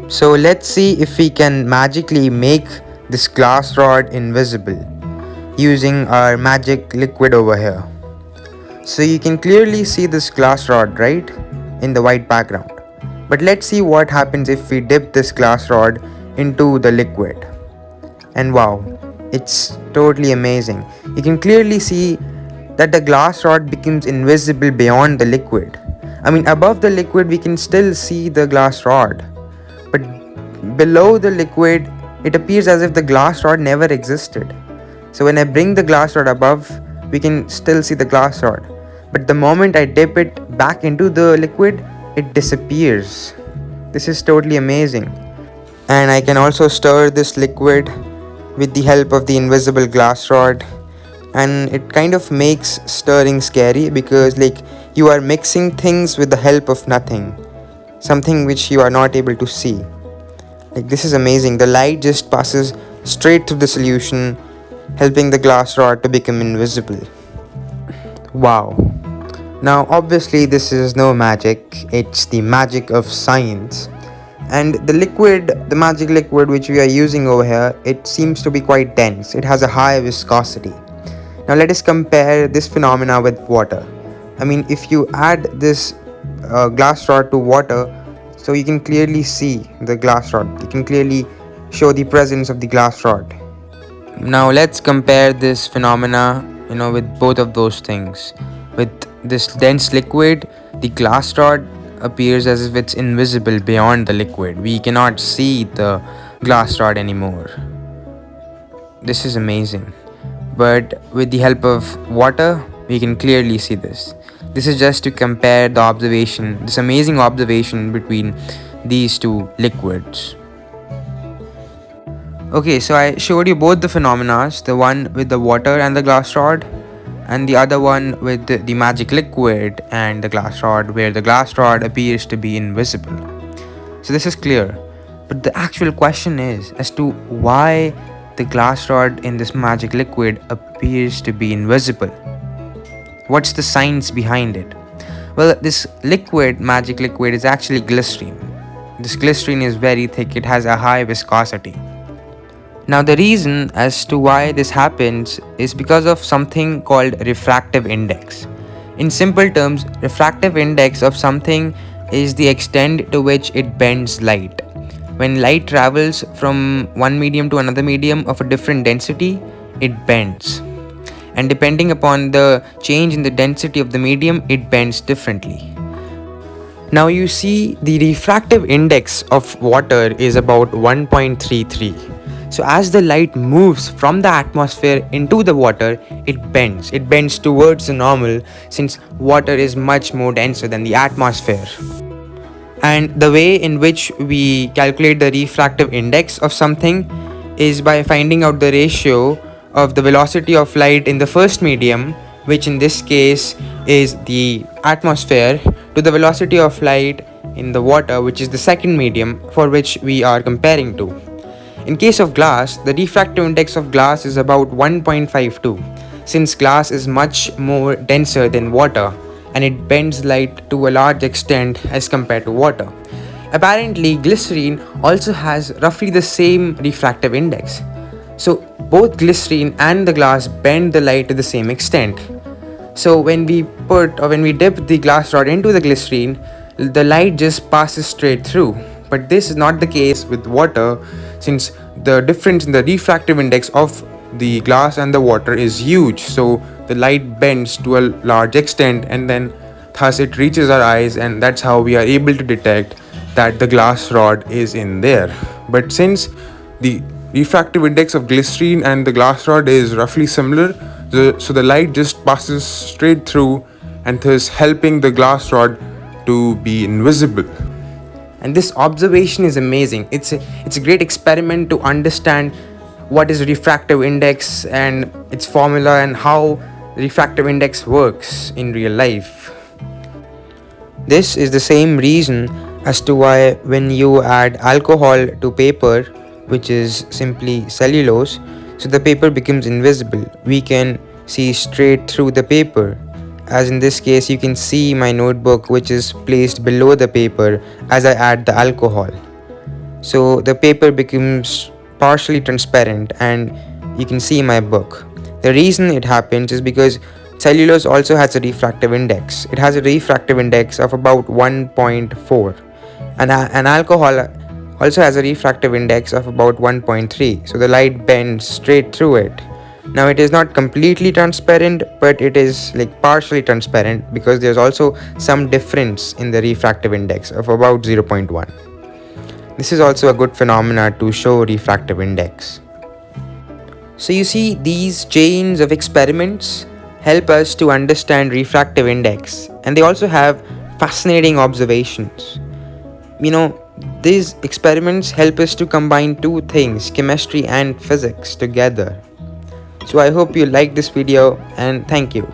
So let's see if we can magically make this glass rod invisible using our magic liquid over here. So you can clearly see this glass rod, right, in the white background. But let's see what happens if we dip this glass rod into the liquid. And wow, it's totally amazing. You can clearly see that the glass rod becomes invisible beyond the liquid. I mean, above the liquid, we can still see the glass rod, but below the liquid, it appears as if the glass rod never existed. So when I bring the glass rod above, we can still see the glass rod. But the moment I dip it back into the liquid, it disappears. This is totally amazing. And I can also stir this liquid with the help of the invisible glass rod, and it kind of makes stirring scary because like you are mixing things with the help of nothing, something which you are not able to see. Like, this is amazing. The light just passes straight through the solution, helping the glass rod to become invisible. Wow. Now, obviously, this is no magic, it's the magic of science. And the liquid, the magic liquid which we are using over here, it seems to be quite dense. It has a high viscosity. Now, let us compare this phenomena with water. I mean, if you add this glass rod to water, so you can clearly see the glass rod. You can clearly show the presence of the glass rod. Now let's compare this phenomena, with both of those things. With this dense liquid, the glass rod appears as if it's invisible beyond the liquid. We cannot see the glass rod anymore. This is amazing. But with the help of water, we can clearly see this. This is just to compare this amazing observation between these two liquids. Okay, so I showed you both the phenomena, the one with the water and the glass rod, and the other one with the magic liquid and the glass rod, where the glass rod appears to be invisible. So this is clear. But the actual question is as to why the glass rod in this magic liquid appears to be invisible. What's the science behind it? Well, this magic liquid, is actually glycerine. This glycerine is very thick, it has a high viscosity. Now, the reason as to why this happens is because of something called refractive index. In simple terms, refractive index of something is the extent to which it bends light. When light travels from one medium to another medium of a different density, it bends. And depending upon the change in the density of the medium, it bends differently. Now you see the refractive index of water is about 1.33. So as the light moves from the atmosphere into the water, it bends. It bends towards the normal since water is much more denser than the atmosphere. And the way in which we calculate the refractive index of something is by finding out the ratio of the velocity of light in the first medium, which in this case is the atmosphere, to the velocity of light in the water, which is the second medium for which we are comparing to. In case of glass, the refractive index of glass is about 1.52, since glass is much more denser than water and it bends light to a large extent as compared to water. Apparently, glycerine also has roughly the same refractive index. So both glycerine and the glass bend the light to the same extent. So when we dip the glass rod into the glycerine, the light just passes straight through. But this is not the case with water, since the difference in the refractive index of the glass and the water is huge. So the light bends to a large extent, and then thus it reaches our eyes, and that's how we are able to detect that the glass rod is in there. But since the refractive index of glycerine and the glass rod is roughly similar, so the light just passes straight through, and thus helping the glass rod to be invisible. And this observation is amazing. It's a great experiment to understand what is refractive index and its formula and how refractive index works in real life. This is the same reason as to why when you add alcohol to paper, which is simply cellulose, so the paper becomes invisible. We can see straight through the paper. As in this case, you can see my notebook, which is placed below the paper as I add the alcohol. so the paper becomes partially transparent and you can see my book. The reason it happens is because cellulose also has a refractive index. It has a refractive index of about 1.4, and an alcohol also has a refractive index of about 1.3, so the light bends straight through it. Now it is not completely transparent, but it is like partially transparent because there's also some difference in the refractive index of about 0.1. This is also a good phenomena to show refractive index. So you see, these chains of experiments help us to understand refractive index, and they also have fascinating observations. You know, these experiments help us to combine two things, chemistry and physics, together. So I hope you like this video, and thank you.